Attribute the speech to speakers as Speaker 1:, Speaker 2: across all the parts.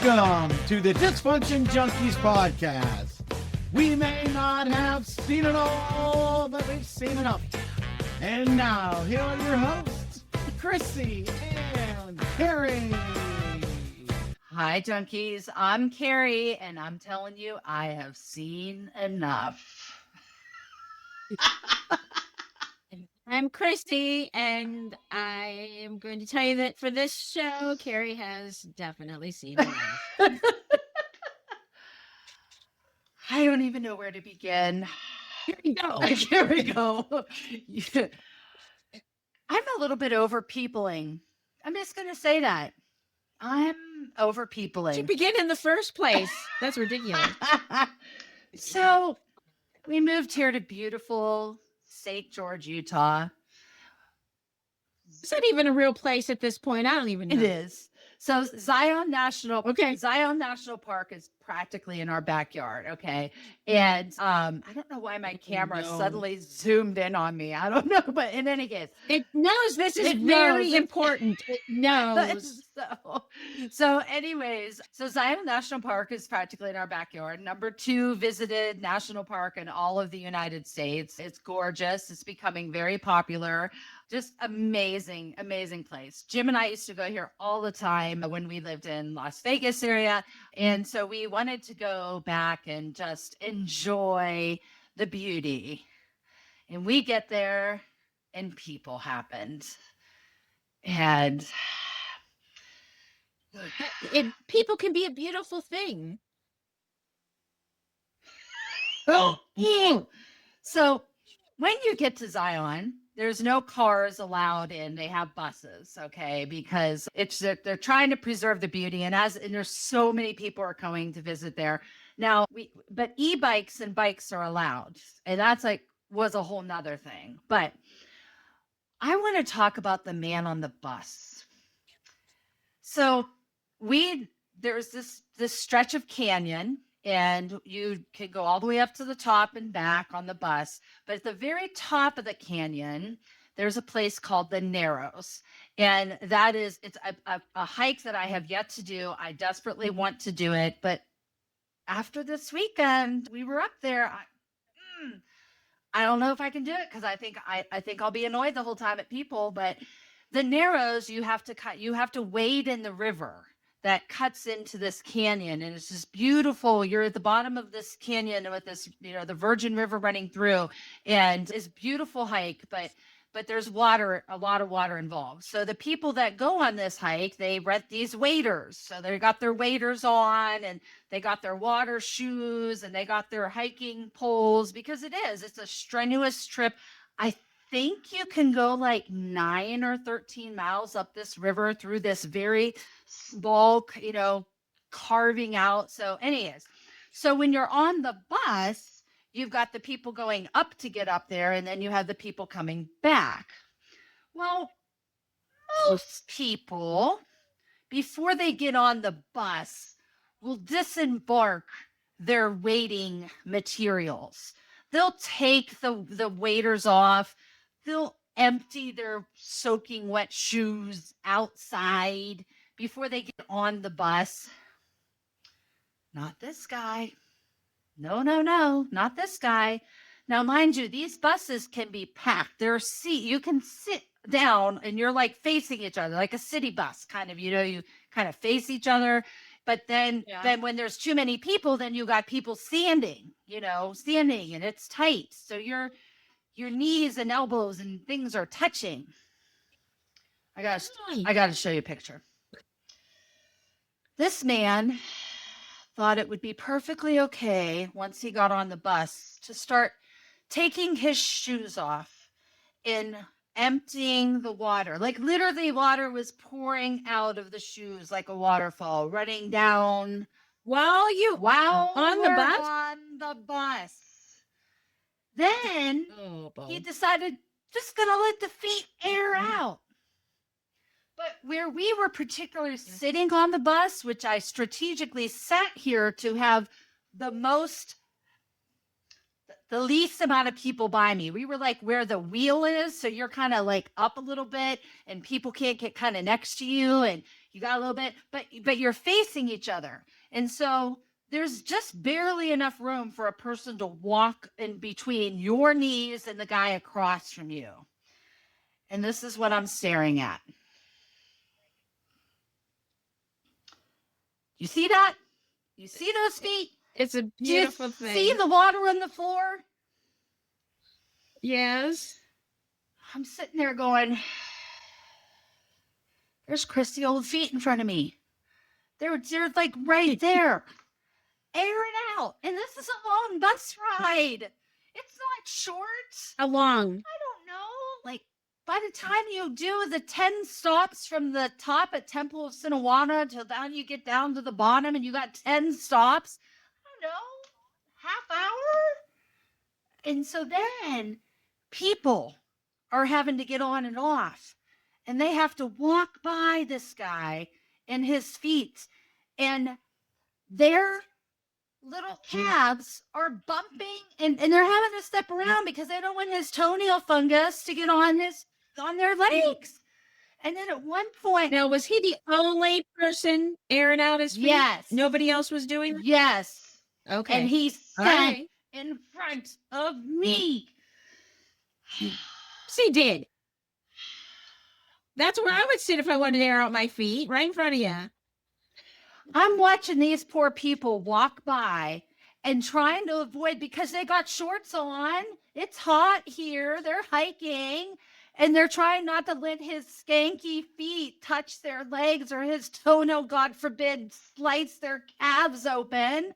Speaker 1: Welcome to the Dysfunction Junkies Podcast. We may not have seen it all, but we've seen enough. And now, here are your hosts, Chrissy and Carrie.
Speaker 2: Hi, junkies. I'm Carrie, and I'm telling you, I have seen enough.
Speaker 3: I'm Christy, and I am going to tell you that for this show, Carrie has definitely seen enough.
Speaker 2: I don't even know where to begin.
Speaker 3: Here we go.
Speaker 2: Here we go. I'm a little bit overpeopling. I'm just going to say that. I'm overpeopling.
Speaker 3: To begin in the first place, that's ridiculous.
Speaker 2: So we moved here to beautiful St. George, Utah.
Speaker 3: Is that even a real place at this point? I don't even know.
Speaker 2: It is. So Zion National Park is practically in our backyard, okay? And I don't know why my camera suddenly zoomed in on me. I don't know, but in any case.
Speaker 3: It knows this is very important. It knows.
Speaker 2: So anyways, so Zion National Park is practically in our backyard. Number 2 visited national park in all of the United States. It's gorgeous. It's becoming very popular. Just amazing, amazing place. Jim and I used to go here all the time when we lived in Las Vegas area. And so we wanted to go back and just enjoy the beauty. And we get there and people happened. And
Speaker 3: people can be a beautiful thing.
Speaker 2: So when you get to Zion, there's no cars allowed in. They have buses, okay, because they're trying to preserve the beauty, and there's so many people are going to visit there now. But e-bikes and bikes are allowed, and that's was a whole nother thing. But I want to talk about the man on the bus. So there's this stretch of canyon. And you can go all the way up to the top and back on the bus. But at the very top of the canyon, there's a place called the Narrows. And it's a hike that I have yet to do. I desperately want to do it. But after this weekend, we were up there. I don't know if I can do it because I think I'll be annoyed the whole time at people. But the Narrows, you have to wade in the river that cuts into this canyon, and it's just beautiful. You're at the bottom of this canyon with this, the Virgin River running through, and it's a beautiful hike, but there's a lot of water involved. So the people that go on this hike, they rent these waders. So they got their waders on, and they got their water shoes, and they got their hiking poles, because it's a strenuous trip. I think you can go like 9 or 13 miles up this river through this very small, carving out. So anyways, so when you're on the bus, you've got the people going up to get up there, and then you have the people coming back. Well, most people, before they get on the bus, will disembark their wading materials. They'll take the waders off. They'll empty their soaking wet shoes outside before they get on the bus. Not this guy. No, not this guy. Now, mind you, these buses can be packed. You can sit down and you're like facing each other, like a city bus kind of, you kind of face each other. But then when there's too many people, then you got people standing, and it's tight. So your knees and elbows and things are touching. I got to show you a picture. This man thought it would be perfectly okay once he got on the bus to start taking his shoes off and emptying the water. Like literally water was pouring out of the shoes like a waterfall, running down
Speaker 3: While
Speaker 2: on
Speaker 3: the
Speaker 2: the bus. Then he decided just gonna let the feet air out. But where we were particularly sitting on the bus, which I strategically sat here to have the the least amount of people by me. We were like where the wheel is. So you're kind of like up a little bit and people can't get kind of next to you and you got a little bit, but you're facing each other. And so there's just barely enough room for a person to walk in between your knees and the guy across from you. And this is what I'm staring at. You see that? You see those feet?
Speaker 3: It's a beautiful
Speaker 2: Do you
Speaker 3: thing.
Speaker 2: see the water on the floor?
Speaker 3: Yes.
Speaker 2: I'm sitting there going, there's Christy old feet in front of me. They're like right there. Air it out. And this is a long bus ride. It's not short.
Speaker 3: How long?
Speaker 2: I don't know. Like by the time you do the 10 stops from the top at Temple of Sinawana till down you get down to the bottom and you got 10 stops, I don't know, half hour? And so then people are having to get on and off and they have to walk by this guy and his feet and their little calves are bumping and they're having to step around because they don't want his toenail fungus to get on their legs. And then at one point,
Speaker 3: Now, was he the only person airing out his feet?
Speaker 2: yes,
Speaker 3: Nobody else was doing that?
Speaker 2: yes,
Speaker 3: Okay.
Speaker 2: and he
Speaker 3: All
Speaker 2: sat
Speaker 3: right.
Speaker 2: in front of me.
Speaker 3: He did. That's where I would sit if I wanted to air out my feet, right in front of you.
Speaker 2: I'm watching these poor people walk by and trying to avoid because they got shorts on. It's hot here. They're hiking and they're trying not to let his skanky feet touch their legs or his toenail, God forbid, slice their calves open.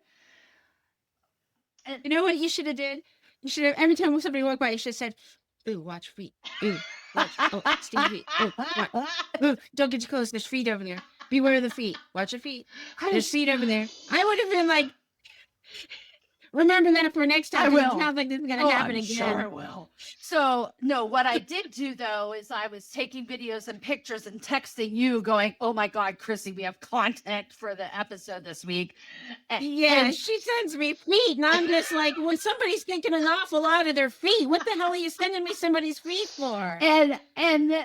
Speaker 2: And
Speaker 3: You know what you should have did? You should have, every time somebody walked by, you should have said, ooh, watch feet. Ooh, watch. Oh, Stevie. Oh, watch. Ooh, don't get too close. There's feet over there. Beware of the feet. Watch your feet. There's feet over there. I would have been like, remember that for next time.
Speaker 2: I
Speaker 3: 'cause
Speaker 2: will.
Speaker 3: It sounds like this is going to happen
Speaker 2: I'm
Speaker 3: again.
Speaker 2: sure it will. So, no, what I did do though is I was taking videos and pictures and texting you going, oh my God, Chrissy, we have content for the episode this week.
Speaker 3: Yeah,
Speaker 2: And
Speaker 3: she sends me feet, and I'm just like, when somebody's thinking an awful lot of their feet, what the hell are you sending me somebody's feet for?
Speaker 2: And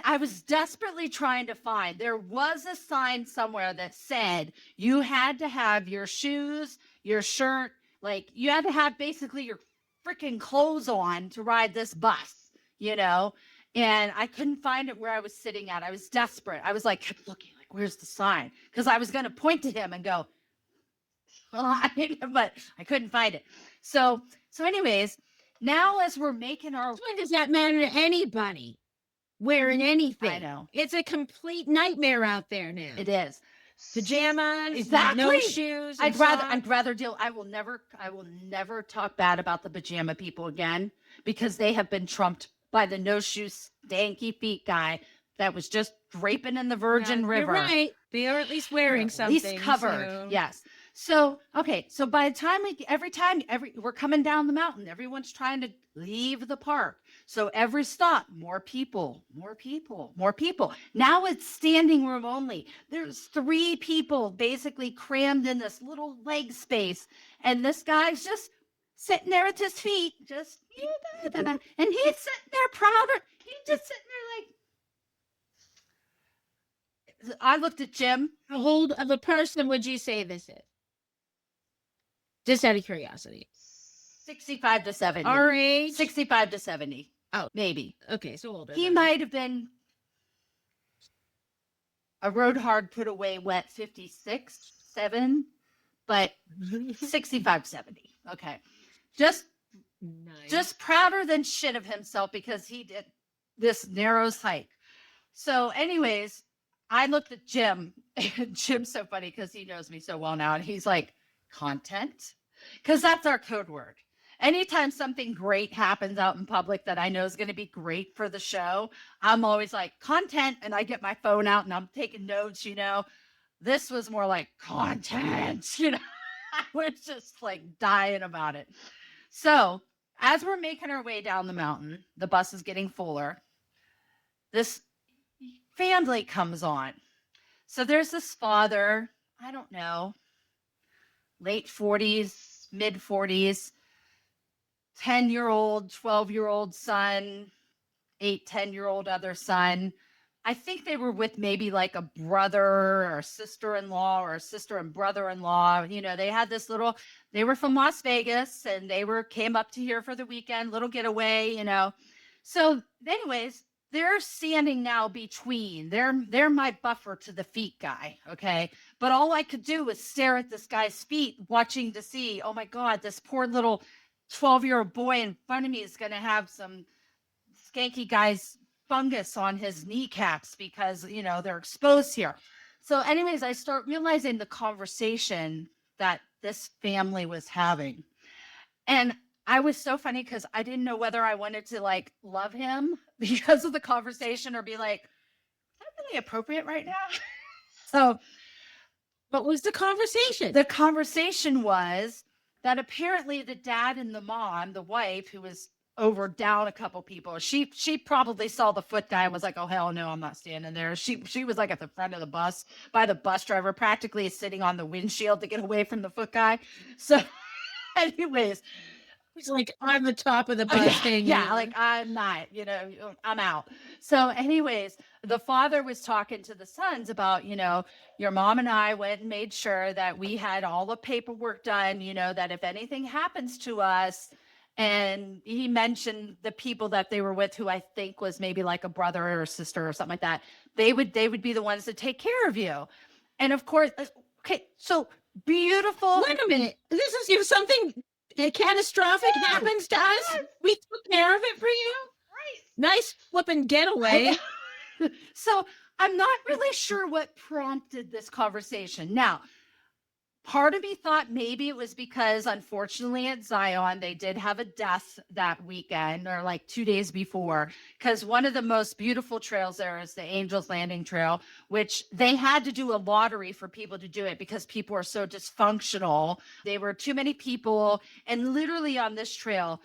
Speaker 2: I was desperately trying to find, there was a sign somewhere that said you had to have your shoes, your shirt, like you had to have basically your freaking clothes on to ride this bus, you know? And I couldn't find it where I was sitting at. I was desperate. I was like, kept looking like, where's the sign? Because I was going to point to him and go, well, but I couldn't find it. So anyways, now as we're making our,
Speaker 3: When does that matter to anybody wearing anything?
Speaker 2: I know
Speaker 3: It's a complete nightmare out there now.
Speaker 2: it is.
Speaker 3: Pajamas,
Speaker 2: Exactly.
Speaker 3: no shoes.
Speaker 2: I'd rather deal. I will never talk bad about the pajama people again because they have been trumped by the no shoe stanky feet guy that was just draping in the Virgin River.
Speaker 3: You're right. They are at least wearing
Speaker 2: At
Speaker 3: something.
Speaker 2: least covered.
Speaker 3: so-
Speaker 2: Yes. So, okay. So by the time we're coming down the mountain, everyone's trying to leave the park. So every stop, more people. Now it's standing room only. There's 3 people basically crammed in this little leg space. And this guy's just sitting there with his feet, and he's sitting there prouder. He's just sitting there like, I looked at Jim.
Speaker 3: How old of a person would you say this is? Just out of curiosity.
Speaker 2: 65 to 70.
Speaker 3: Our age?
Speaker 2: 65 to 70.
Speaker 3: Oh.
Speaker 2: Maybe.
Speaker 3: Okay, so older.
Speaker 2: He
Speaker 3: then.
Speaker 2: might have been a rode hard, put away wet 56, 7, but 65, 70. Okay.
Speaker 3: Nice.
Speaker 2: Just prouder than shit of himself because he did this narrows hike. So anyways, I looked at Jim. Jim's so funny because he knows me so well now. And he's like, content? Because that's our code word. Anytime something great happens out in public that I know is going to be great for the show, I'm always like, content. And I get my phone out and I'm taking notes, you know. This was more like content, you know. I was just like dying about it. So as we're making our way down the mountain, the bus is getting fuller. This family comes on. So there's this father, I don't know, late 40s, mid 40s, 10-year-old, 12-year-old son, 8, 10-year-old other son. I think they were with maybe like a brother or a sister-in-law or a sister and brother-in-law. They had this they were from Las Vegas and came up to here for the weekend, little getaway. So anyways, they're standing now between, they're my buffer to the feet guy. Okay. But all I could do was stare at this guy's feet, watching to see, oh my God, this poor little 12-year-old boy in front of me is going to have some skanky guy's fungus on his kneecaps because they're exposed here. So anyways, I start realizing the conversation that this family was having, and I was so funny because I didn't know whether I wanted to like love him because of the conversation or be like, is that really appropriate right now? So
Speaker 3: what was the conversation?
Speaker 2: The conversation was that apparently the dad and the mom, the wife, who was down a couple people, she probably saw the foot guy and was like, oh hell no, I'm not standing there. She was like at the front of the bus by the bus driver, practically sitting on the windshield to get away from the foot guy. So anyways,
Speaker 3: He's like on the top of the bus thing.
Speaker 2: Yeah, like I'm not, I'm out. So anyways, the father was talking to the sons about, your mom and I went and made sure that we had all the paperwork done, that if anything happens to us, and he mentioned the people that they were with, who I think was maybe like a brother or a sister or something like that, they would be the ones to take care of you. And of course, okay, so beautiful.
Speaker 3: Wait a minute. This is if something catastrophic happens to us, we took care of it for you.
Speaker 2: Right.
Speaker 3: Nice flipping getaway.
Speaker 2: So I'm not really sure what prompted this conversation. Now, part of me thought maybe it was because, unfortunately, at Zion, they did have a death that weekend or like 2 days before, because one of the most beautiful trails there is the Angels Landing Trail, which they had to do a lottery for people to do it because people are so dysfunctional. There were too many people. And literally on this trail,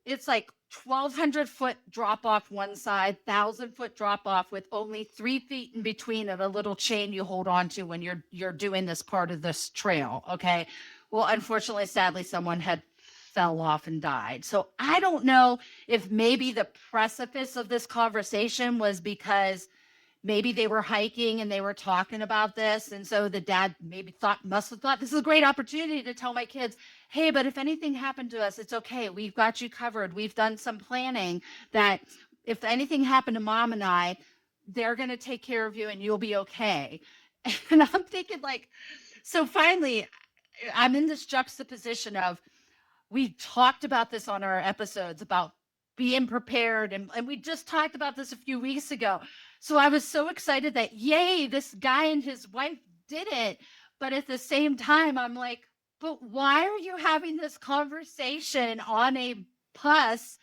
Speaker 2: it's like 1,200 foot drop off one side, 1,000 foot drop off with only 3 feet in between and a little chain you hold on to when you're doing this part of this trail. Okay. Well, unfortunately, sadly, someone had fell off and died. So I don't know if maybe the precipice of this conversation was because maybe they were hiking and they were talking about this. And so the dad must have thought this is a great opportunity to tell my kids, hey, but if anything happened to us, it's okay. We've got you covered. We've done some planning that if anything happened to mom and I, they're going to take care of you and you'll be okay. And I'm thinking like, so finally I'm in this juxtaposition of, we talked about this on our episodes about being prepared. And we just talked about this a few weeks ago. So I was so excited that, yay, this guy and his wife did it. But at the same time, I'm like, but why are you having this conversation on a bus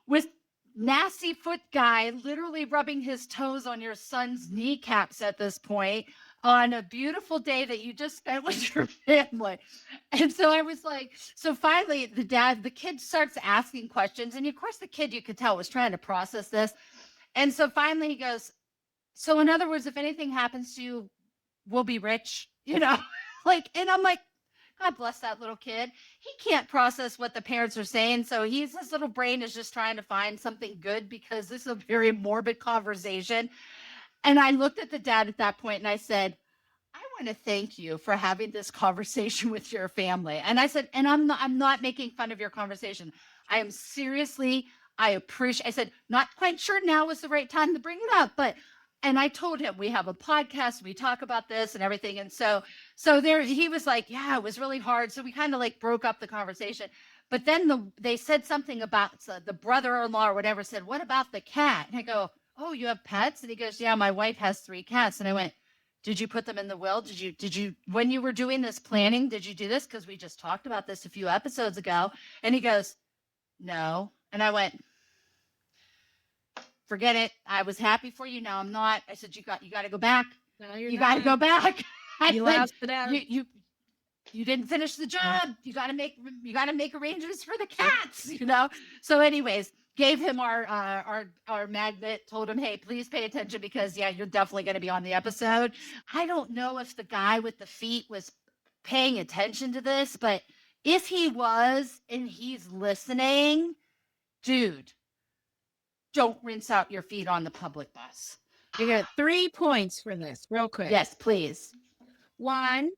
Speaker 2: with nasty foot guy literally rubbing his toes on your son's kneecaps at this point on a beautiful day that you just spent with your family? And so I was like, so finally the kid starts asking questions. And of course the kid, you could tell, was trying to process this. And so finally he goes, so in other words, if anything happens to you, we'll be rich, like, and I'm like, God bless that little kid. He can't process what the parents are saying. So his little brain is just trying to find something good because this is a very morbid conversation. And I looked at the dad at that point and I said, I want to thank you for having this conversation with your family. And I said, and I'm not making fun of your conversation. I am seriously, I said, not quite sure now is the right time to bring it up, and I told him we have a podcast, we talk about this and everything. And so there, he was like, yeah, it was really hard. So we kind of like broke up the conversation. But then they said something about the brother-in-law or whatever said, what about the cat? And I go, oh, you have pets? And he goes, yeah, my wife has 3 cats. And I went, did you put them in the will? Did you, when you were doing this planning, did you do this? Because we just talked about this a few episodes ago. And he goes, no. And I went, forget it. I was happy for you. Now I'm not. I said, you got to go back.
Speaker 3: No,
Speaker 2: you got to go back.
Speaker 3: You lost it out.
Speaker 2: You didn't finish the job. You got to make arrangements for the cats, So anyways, gave him our magnet, told him, hey, please pay attention because you're definitely going to be on the episode. I don't know if the guy with the feet was paying attention to this, but If he was and he's listening, dude, don't rinse out your feet on the public bus.
Speaker 3: You got 3 points for this, real quick.
Speaker 2: Yes, please.
Speaker 3: 1,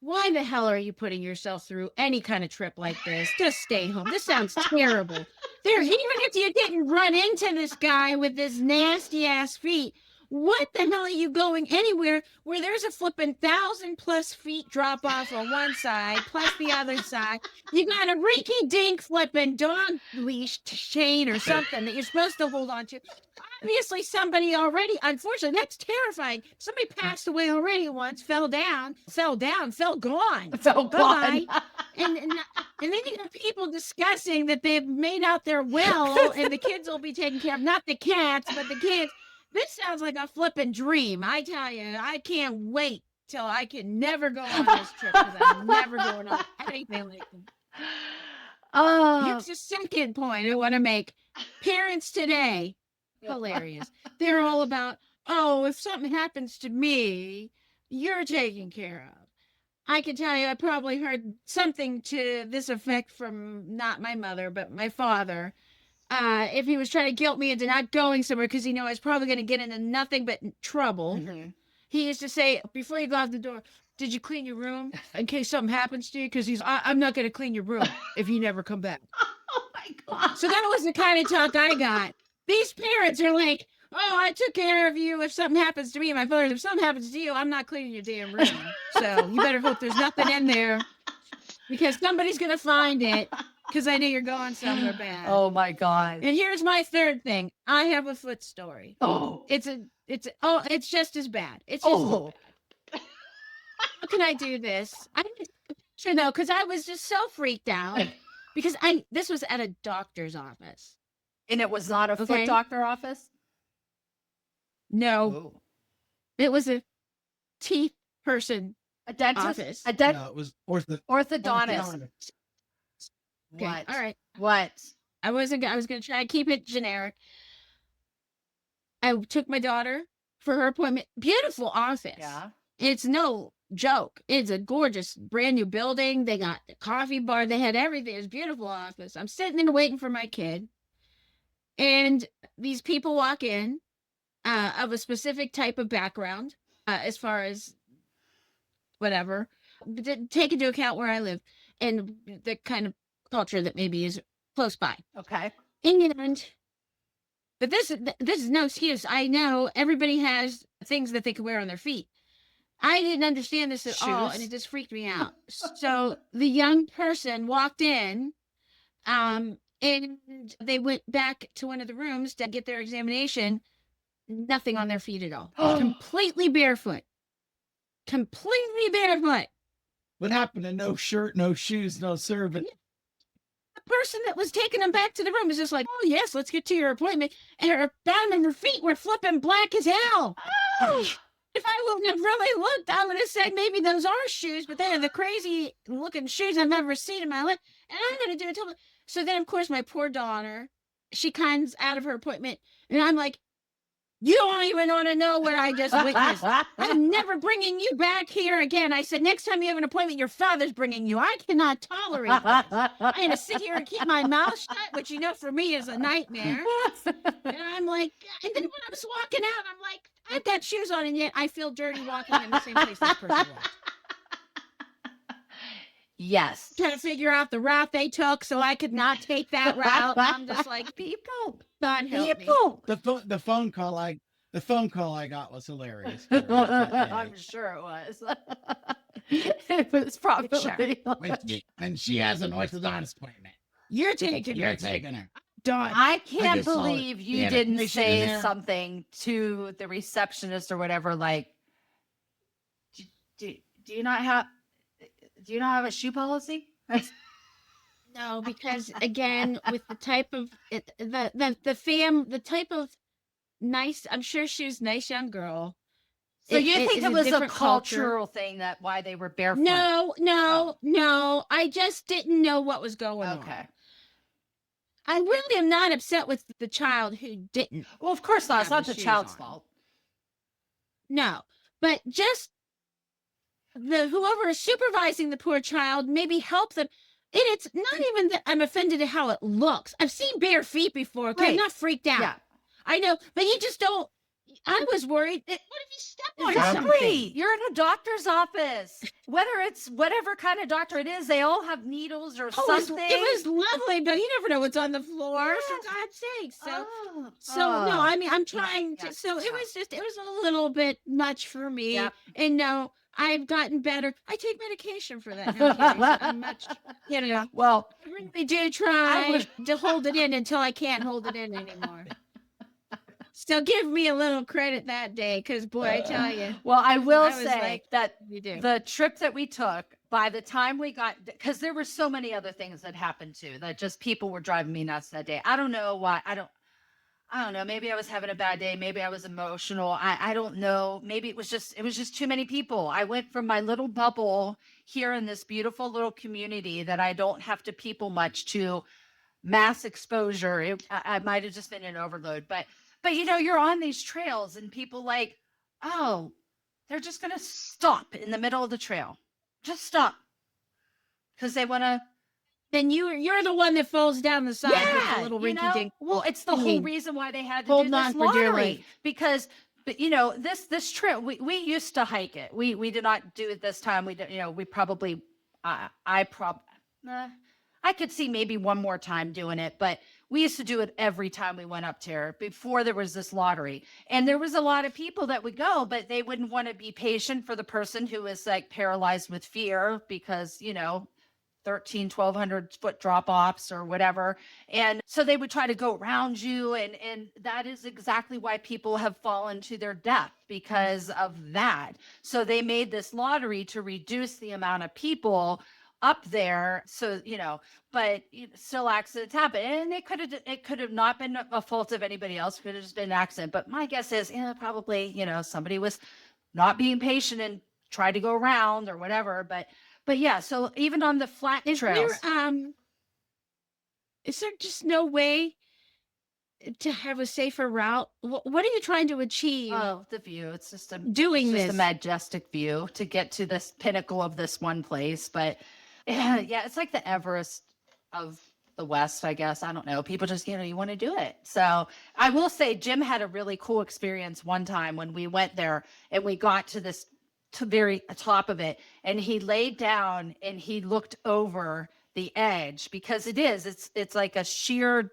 Speaker 3: why the hell are you putting yourself through any kind of trip like this? Just stay home. This sounds terrible. Even if you didn't run into this guy with this nasty ass feet, what the hell are you going anywhere where there's a flipping 1,000+ feet drop off on one side plus the other side? You got a rinky dink flipping dog leash chain or something that you're supposed to hold on to. Obviously, somebody already, unfortunately, that's terrifying. Somebody passed away already once, fell gone.
Speaker 2: So
Speaker 3: Bye-bye.
Speaker 2: gone.
Speaker 3: And then you got people discussing that they've made out their will and the kids will be taken care of. Not the cats, but the kids. This sounds like a flipping dream. I tell you, I can't wait till I can never go on this trip because I'm never going on anything like that. Here's the second point I want to make. Parents today, hilarious. They're all about, oh, if something happens to me, you're taken care of. I can tell you, I probably heard something to this effect from not my mother, but my father. If he was trying to guilt me into not going somewhere because he knew I was probably going to get into nothing but trouble, he used to say, before you go out the door, did you clean your room in case something happens to you? Because I'm not going to clean your room if you never come back.
Speaker 2: Oh my God.
Speaker 3: So that was the kind of talk I got. These parents are like, oh, I took care of you if something happens to me. My father, if something happens to you, I'm not cleaning your damn room. So you better hope there's nothing in there because somebody's going to find it. Because I know you're going somewhere bad.
Speaker 2: Oh my God.
Speaker 3: And here's my third thing. I have a foot story.
Speaker 2: Oh.
Speaker 3: It's just as bad. It's just as bad. How can I do this? I sure though, because I was just so freaked out. Because this was at a doctor's office.
Speaker 2: And it was not a foot doctor office?
Speaker 3: No. It was a teeth person.
Speaker 2: A dentist?
Speaker 3: Office.
Speaker 1: No, it was
Speaker 2: Orthodontist.
Speaker 3: Okay.
Speaker 2: What?
Speaker 3: All right.
Speaker 2: What?
Speaker 3: I was going to try to keep it generic. I took my daughter for her appointment. Beautiful office.
Speaker 2: Yeah.
Speaker 3: It's no joke. It's a gorgeous brand new building. They got the coffee bar. They had everything. It's a beautiful office. I'm sitting there waiting for my kid. And these people walk in of a specific type of background as far as whatever. Take into account where I live and the kind of culture that maybe is close by.
Speaker 2: Okay.
Speaker 3: But this is no excuse. I know everybody has things that they can wear on their feet. I didn't understand this at all, and it just freaked me out. So the young person walked in, and they went back to one of the rooms to get their examination. Nothing on their feet at all. Completely barefoot. Completely barefoot.
Speaker 1: What happened to no shirt, no shoes, no servant?
Speaker 3: The person that was taking them back to the room was just like, oh, yes, let's get to your appointment. And her bottom and her feet were flipping black as hell. Oh. If I wouldn't have really looked, I would have said maybe those are shoes, but they are the crazy looking shoes I've ever seen in my life. And I'm going to do it. So then, of course, my poor daughter, she comes out of her appointment, and I'm like, you don't even want to know what I just witnessed. I'm never bringing you back here again. I said, next time you have an appointment, your father's bringing you. I cannot tolerate this. I'm going to sit here and keep my mouth shut, which, you know, for me is a nightmare. And I'm like, and then when I was walking out, I'm like, I've got shoes on, and yet I feel dirty walking in the same place this person walked.
Speaker 2: Yes.
Speaker 3: Trying to figure out the route they took so I could not take that route. I'm just like, people, God help me.
Speaker 1: The phone call I got was hilarious.
Speaker 2: I'm sure it was. It was probably.
Speaker 1: And she has an orthodontist appointment.
Speaker 3: You're taking
Speaker 1: her.
Speaker 3: Done.
Speaker 2: I can't
Speaker 1: just saw
Speaker 2: believe
Speaker 1: it.
Speaker 2: you
Speaker 1: Yeah,
Speaker 2: didn't
Speaker 1: they should
Speaker 2: say
Speaker 1: in there.
Speaker 2: something to the receptionist or whatever. Like, do you not have a shoe policy?
Speaker 3: No, because again, with the type of the type of nice, I'm sure she was a nice young girl.
Speaker 2: So you think
Speaker 3: is
Speaker 2: it was a
Speaker 3: different culture.
Speaker 2: cultural thing that why they were barefoot?
Speaker 3: No. I just didn't know what was going on.
Speaker 2: Okay.
Speaker 3: I really am not upset with the child who didn't.
Speaker 2: Well, of course not. It's
Speaker 3: have
Speaker 2: not
Speaker 3: the
Speaker 2: the
Speaker 3: shoes
Speaker 2: child's
Speaker 3: on.
Speaker 2: fault.
Speaker 3: No, but just whoever is supervising the poor child maybe help them. And it's not even that I'm offended at how it looks. I've seen bare feet before. Okay, I'm
Speaker 2: Right.
Speaker 3: not freaked out.
Speaker 2: Yeah.
Speaker 3: I know, but you just don't. I was worried that what if you step on something?
Speaker 2: Exactly. You're in a doctor's office. Whether it's whatever kind of doctor it is, they all have needles or
Speaker 3: Oh,
Speaker 2: something.
Speaker 3: it was lovely, but you never know what's on the floor.
Speaker 2: Yeah.
Speaker 3: For God's sake! So,
Speaker 2: Oh.
Speaker 3: no, I mean, I'm trying
Speaker 2: yeah,
Speaker 3: to. So
Speaker 2: yeah.
Speaker 3: it was a little bit much for me.
Speaker 2: Yep.
Speaker 3: And no, I've gotten better. I take medication for that now, Carrie, so I'm much,
Speaker 2: Well,
Speaker 3: I really do try
Speaker 2: would-
Speaker 3: to hold it in until I can't hold it in anymore. So give me a little credit that day, because boy, I tell you,
Speaker 2: well, I will
Speaker 3: I was
Speaker 2: say
Speaker 3: like,
Speaker 2: that
Speaker 3: you do.
Speaker 2: the trip that we took, by the time we got, because there were so many other things that happened too, that just people were driving me nuts that day. I don't know why. I don't know. Maybe I was having a bad day. Maybe I was emotional. I don't know. Maybe it was just too many people. I went from my little bubble here in this beautiful little community that I don't have to people much to mass exposure. I might have just been an overload, but you're on these trails and people like, oh, they're just going to stop in the middle of the trail. Just stop. Because they want to.
Speaker 3: Then you're the one that falls down the side with a little rinky dink.
Speaker 2: Well, it's the whole reason why they had to do
Speaker 3: Holding
Speaker 2: this
Speaker 3: on for dear
Speaker 2: lottery.
Speaker 3: life.
Speaker 2: Because, but this trip, we used to hike it. We did not do it this time. We did, we probably, I could see maybe one more time doing it, but we used to do it every time we went up there before there was this lottery. And there was a lot of people that would go, but they wouldn't want to be patient for the person who was like paralyzed with fear because, 1,200 foot drop offs or whatever. And so they would try to go around you. And that is exactly why people have fallen to their death because of that. So they made this lottery to reduce the amount of people up there. So, but still accidents happen. And it could have not been a fault of anybody else. It could have just been an accident. But my guess is, probably, somebody was not being patient and tried to go around or whatever. But yeah, so even on the flat trails.
Speaker 3: Is there just no way to have a safer route? What are you trying to achieve?
Speaker 2: Oh, the view. It's just a
Speaker 3: this
Speaker 2: majestic view to get to this pinnacle of this one place. But yeah, it's like the Everest of the West, I guess. I don't know. People just, you want to do it. So I will say Jim had a really cool experience one time when we went there and we got to this very top of it, and he laid down and he looked over the edge because it's like a sheer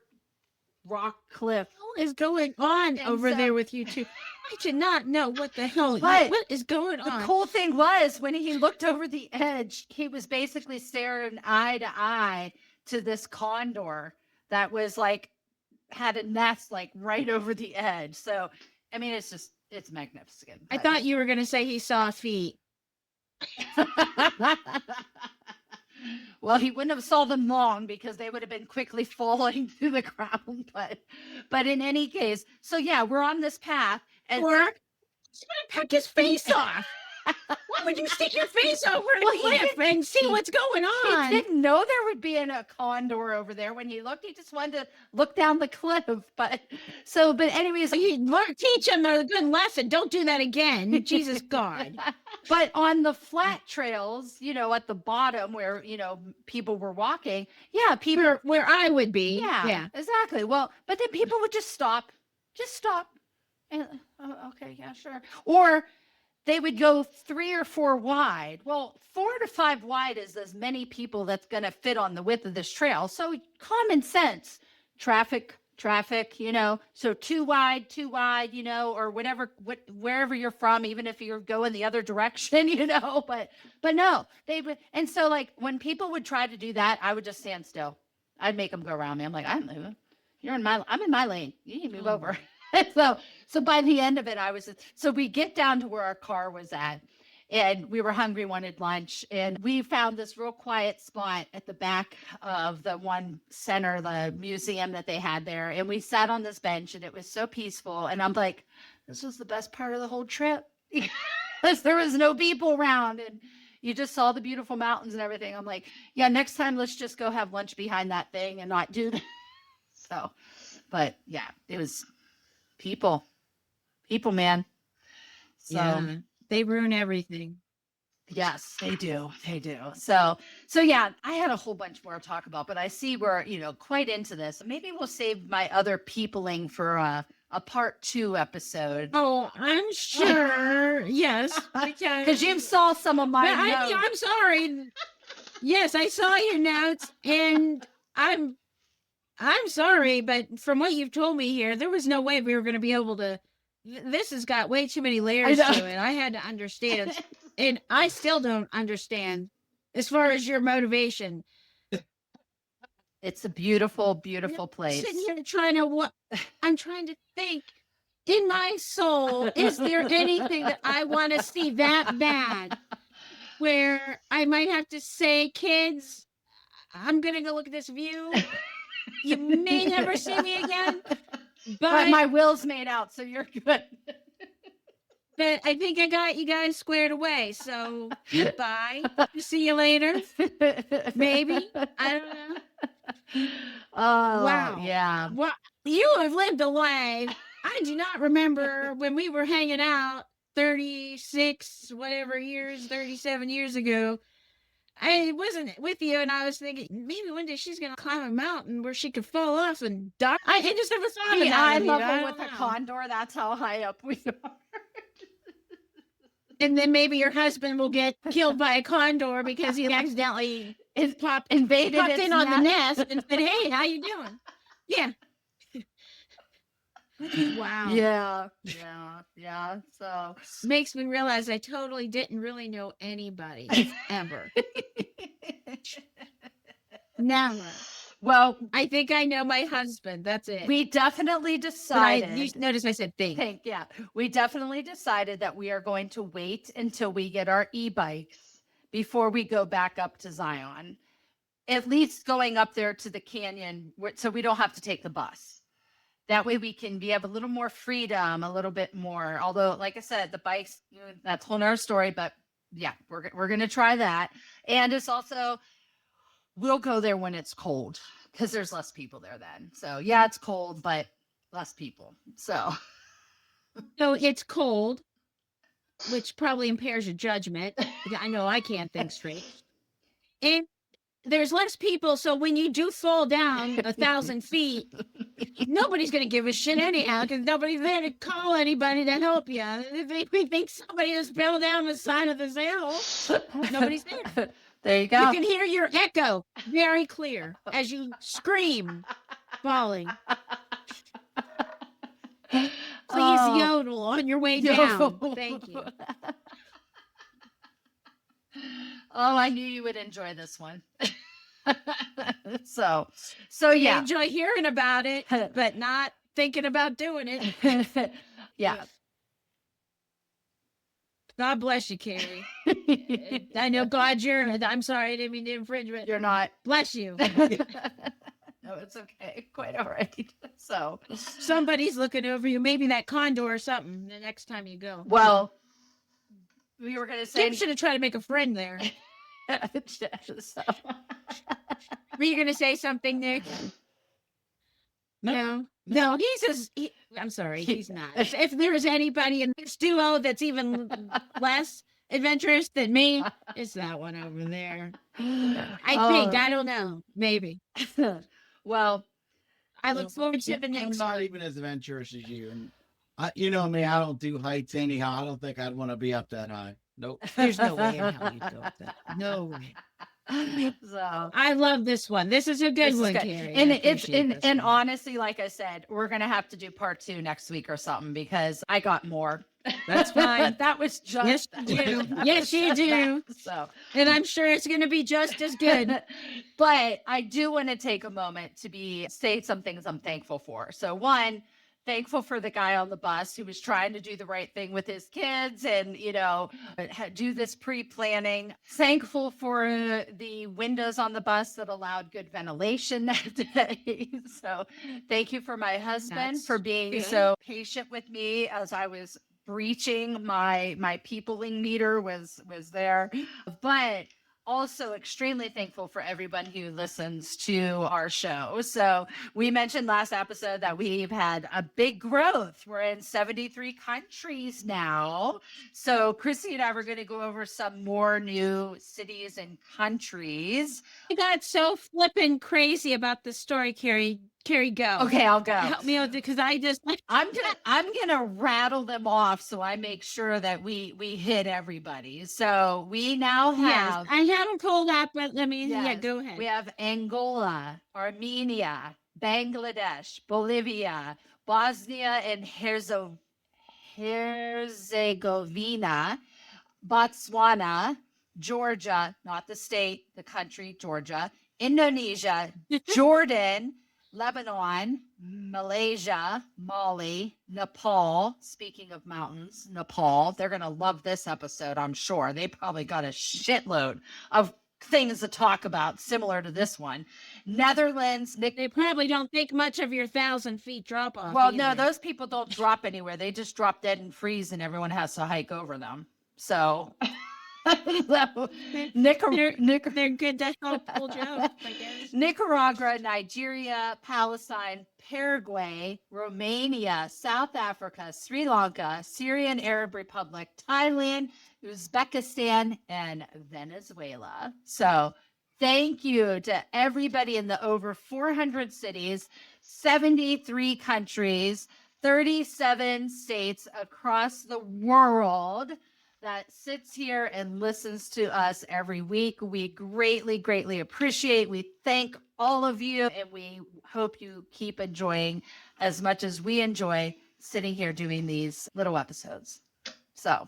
Speaker 2: rock cliff.
Speaker 3: What is going on over there with you two? I did not know what the hell.
Speaker 2: But
Speaker 3: what is going on?
Speaker 2: The cool thing was when he looked over the edge, he was basically staring eye to eye to this condor that was like had a nest like right over the edge. So I mean, it's magnificent.
Speaker 3: I thought you were going to say he saw feet.
Speaker 2: Well, he wouldn't have saw them long because they would have been quickly falling to the ground. But in any case, so yeah, we're on this path. And
Speaker 3: he's going to peck his face off. Why would you stick your face over the cliff and see what's going on?
Speaker 2: He didn't know there would be a condor over there. When he looked, he just wanted to look down the cliff. But anyways,
Speaker 3: teach him a good lesson. Don't do that again. Jesus God.
Speaker 2: But on the flat trails, at the bottom where, people were walking. Yeah. People
Speaker 3: where I would be.
Speaker 2: Yeah, exactly. Well, but then people would just stop. And, okay. Yeah, sure. Or they would go 3 or 4 wide. Well, 4 to 5 wide is as many people that's going to fit on the width of this trail. So common sense, traffic, so 2 wide, or wherever you're from, even if you're going the other direction, but no, they would. And so like when people would try to do that, I would just stand still. I'd make them go around me. I'm like, I'm moving. I'm in my lane. You need to move over. So by the end of it, so we get down to where our car was at and we were hungry, wanted lunch. And we found this real quiet spot at the back of the one center, the museum that they had there. And we sat on this bench and it was so peaceful. And I'm like, this was the best part of the whole trip because there was no people around and you just saw the beautiful mountains and everything. I'm like, yeah, next time let's just go have lunch behind that thing and not do that. So, but yeah, it was people, man. So
Speaker 3: yeah, they ruin everything.
Speaker 2: Yes, they do. They do. So yeah, I had a whole bunch more to talk about, but I see we're, quite into this. Maybe we'll save my other peopling for a part 2 episode.
Speaker 3: Oh, I'm sure. Yes.
Speaker 2: Because you saw some of my notes.
Speaker 3: I'm sorry. Yes, I saw your notes, and I'm sorry, but from what you've told me here, there was no way we were going to be able to. This has got way too many layers to it. I had to understand, and I still don't understand as far as your motivation.
Speaker 2: It's a beautiful, beautiful place.
Speaker 3: Sitting here trying to I'm trying to think. In my soul, is there anything that I want to see that bad? Where I might have to say, kids, I'm going to go look at this view. You may never see me again.
Speaker 2: But my will's made out, so you're good.
Speaker 3: But I think I got you guys squared away. So bye. See you later. Maybe. I don't know.
Speaker 2: Oh,
Speaker 3: wow.
Speaker 2: Yeah.
Speaker 3: Well, you have lived a life. I do not remember when we were hanging out 36, whatever years, 37 years ago. I wasn't with you, and I was thinking maybe one day she's going to climb a mountain where she could fall off and die. I just never thought of that.
Speaker 2: I love it with a condor. That's how high up we are.
Speaker 3: And then maybe your husband will get killed by a condor because he accidentally popped in on the nest and said, "Hey, how you doing?" Yeah. Wow.
Speaker 2: Yeah. So
Speaker 3: makes me realize I totally didn't really know anybody ever. Never.
Speaker 2: Well,
Speaker 3: I think I know my husband. That's it.
Speaker 2: We definitely decided.
Speaker 3: You notice I said think.
Speaker 2: Yeah. We definitely decided that we are going to wait until we get our e-bikes before we go back up to Zion. At least going up there to the canyon so we don't have to take the bus. That way we have a little more freedom, a little bit more. Although, like I said, the bikes, that's a whole nother story. But yeah, we're going to try that. And it's also, we'll go there when it's cold because there's less people there then. So yeah, it's cold, but less people. So
Speaker 3: it's cold, which probably impairs your judgment. I know I can't think straight. And there's less people, so when you do fall down 1,000 feet, nobody's going to give a shit anyhow because nobody's there to call anybody to help you. If we think somebody just fell down the side of this hill, nobody's there.
Speaker 2: There you go.
Speaker 3: You can hear your echo very clear as you scream, falling. Please yodel on your way down. Thank you.
Speaker 2: Oh, I knew you would enjoy this one. So yeah.
Speaker 3: I enjoy hearing about it, but not thinking about doing it.
Speaker 2: Yeah.
Speaker 3: God bless you, Carrie. I know God, I'm sorry, I didn't mean to infringement.
Speaker 2: You're not.
Speaker 3: Bless you.
Speaker 2: No, it's okay. Quite all right. So
Speaker 3: somebody's looking over you. Maybe that condor or something the next time you go.
Speaker 2: Well, we were going to say...
Speaker 3: Tim should have tried to make a friend there.
Speaker 2: So.
Speaker 3: Were you going to say something, Nick? No, I'm sorry, he's not. If there's anybody in this duo that's even less adventurous than me, it's that one over there. I don't know. Maybe.
Speaker 2: Well,
Speaker 3: I look forward to the next one.
Speaker 1: I'm not even as adventurous as you. And you know me, I don't do heights anyhow. I don't think I'd want to be up that high. Nope.
Speaker 3: There's no way in hell you'd go up that. No way.
Speaker 2: So
Speaker 3: I love this one. This is a good one, Carrie.
Speaker 2: And honestly, like I said, we're gonna have to do part 2 next week or something because I got more.
Speaker 3: That's fine.
Speaker 2: That was just
Speaker 3: yes, you do.
Speaker 2: So,
Speaker 3: and I'm sure it's gonna be just as good.
Speaker 2: But I do want to take a moment to say some things I'm thankful for. So one, thankful for the guy on the bus who was trying to do the right thing with his kids and, do this pre-planning. Thankful for the windows on the bus that allowed good ventilation that day. So thank you for my husband for being so patient with me as I was breaching my peopling meter was there. But also extremely thankful for everyone who listens to our show. So we mentioned last episode that we've had a big growth. We're in 73 countries now. So Chrissy and I were going to go over some more new cities and countries.
Speaker 3: I got so flippin' crazy about the story, Carrie. Carrie, go.
Speaker 2: Okay, I'll go.
Speaker 3: Help me out because
Speaker 2: I'm gonna rattle them off so I make sure that we hit everybody. So we now have.
Speaker 3: Yes, I haven't pulled up, but let me. Yeah,
Speaker 2: Yes,
Speaker 3: go ahead.
Speaker 2: we have Angola, Armenia, Bangladesh, Bolivia, Bosnia and Herzegovina, Botswana, Georgia, not the state, the country, Georgia, Indonesia, Jordan, Lebanon, Malaysia, Mali, Nepal. Speaking of mountains, Nepal, they're going to love this episode, I'm sure. They probably got a shitload of things to talk about similar to this one. Netherlands.
Speaker 3: They probably don't think much of your 1,000 feet drop off.
Speaker 2: Well, no, those people don't drop anywhere. They just drop dead and freeze and everyone has to hike over them. So
Speaker 3: they're good. That's all cool joke, I guess.
Speaker 2: Nicaragua, Nigeria, Palestine, Paraguay, Romania, South Africa, Sri Lanka, Syrian Arab Republic, Thailand, Uzbekistan, and Venezuela. So thank you to everybody in the over 400 cities, 73 countries, 37 states across the world that sits here and listens to us every week. We greatly, greatly appreciate. We thank all of you, and we hope you keep enjoying as much as we enjoy sitting here doing these little episodes. So,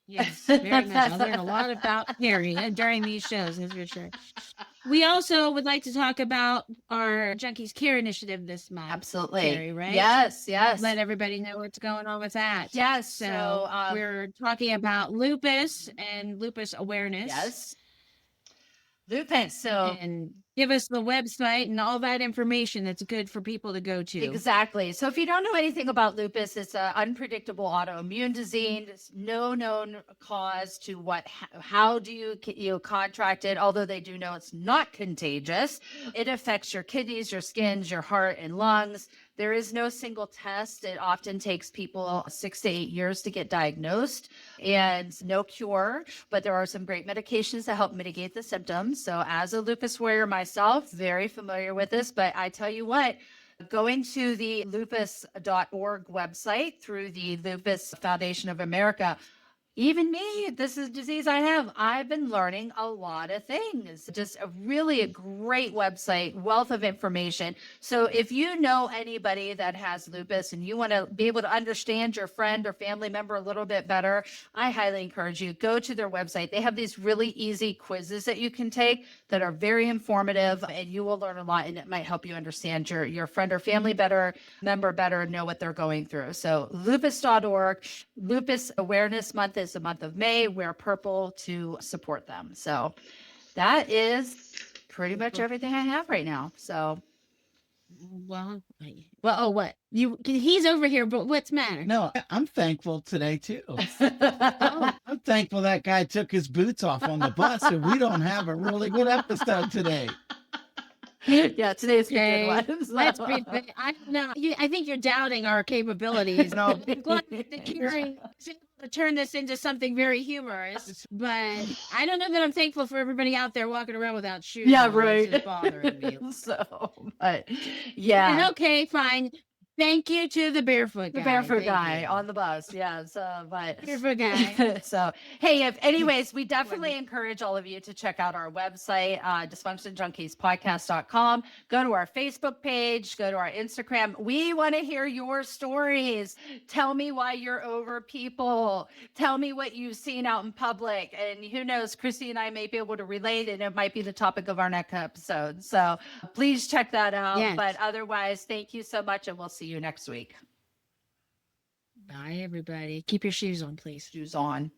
Speaker 3: yes, very much. I learned a lot about Carrie during these shows, that's for sure. We also would like to talk about our Junkies Care initiative this month.
Speaker 2: Absolutely.
Speaker 3: Carrie, right?
Speaker 2: Yes, yes.
Speaker 3: Let everybody know what's going on with that.
Speaker 2: Yes.
Speaker 3: So we're talking about lupus and lupus awareness.
Speaker 2: Yes. Lupus. So
Speaker 3: and give us the website and all that information that's good for people to go to.
Speaker 2: Exactly. So if you don't know anything about lupus, it's an unpredictable autoimmune disease. There's no known cause to how do you contract it, although they do know it's not contagious. It affects your kidneys, your skins, your heart, and lungs. There is no single test. It often takes people 6 to 8 years to get diagnosed and no cure, but there are some great medications that help mitigate the symptoms. So as a lupus warrior myself, very familiar with this, but I tell you what, going to the lupus.org website through the Lupus Foundation of America, even me, this is a disease I have. I've been learning a lot of things. Just a great website, wealth of information. So if you know anybody that has lupus and you want to be able to understand your friend or family member a little bit better, I highly encourage you, go to their website. They have these really easy quizzes that you can take that are very informative, and you will learn a lot, and it might help you understand your friend or family member better, know what they're going through. So lupus.org, Lupus Awareness Month is the month of May. Wear purple to support them. So that is pretty much everything I have right now. So,
Speaker 3: well, oh, what he's over here, but what's the matter?
Speaker 1: No, I'm thankful today too. I'm thankful that guy took his boots off on the bus, and we don't have a really good episode today.
Speaker 2: Yeah, today's a good one.
Speaker 3: Let's be. I don't know. I think you're doubting our capabilities.
Speaker 1: No.
Speaker 3: I'm glad that Carrie was able to turn this into something very humorous, but I don't know that I'm thankful for everybody out there walking around without shoes.
Speaker 2: Yeah,
Speaker 3: on.
Speaker 2: right.
Speaker 3: It's just bothering me.
Speaker 2: So, but yeah.
Speaker 3: And okay, fine. Thank you to the barefoot guy.
Speaker 2: The barefoot
Speaker 3: Thank
Speaker 2: guy
Speaker 3: you.
Speaker 2: on the bus. Yeah. So, but
Speaker 3: Barefoot guy.
Speaker 2: so, hey, anyways, we definitely encourage all of you to check out our website, dysfunctionjunkiespodcast.com. Go to our Facebook page, go to our Instagram. We want to hear your stories. Tell me why you're over people. Tell me what you've seen out in public. And who knows, Chrissy and I may be able to relate, and it might be the topic of our next episode. So please check that out.
Speaker 3: Yes.
Speaker 2: But otherwise, thank you so much, and we'll see you next week.
Speaker 3: Bye, everybody. Keep your shoes on, please.
Speaker 2: Shoes on.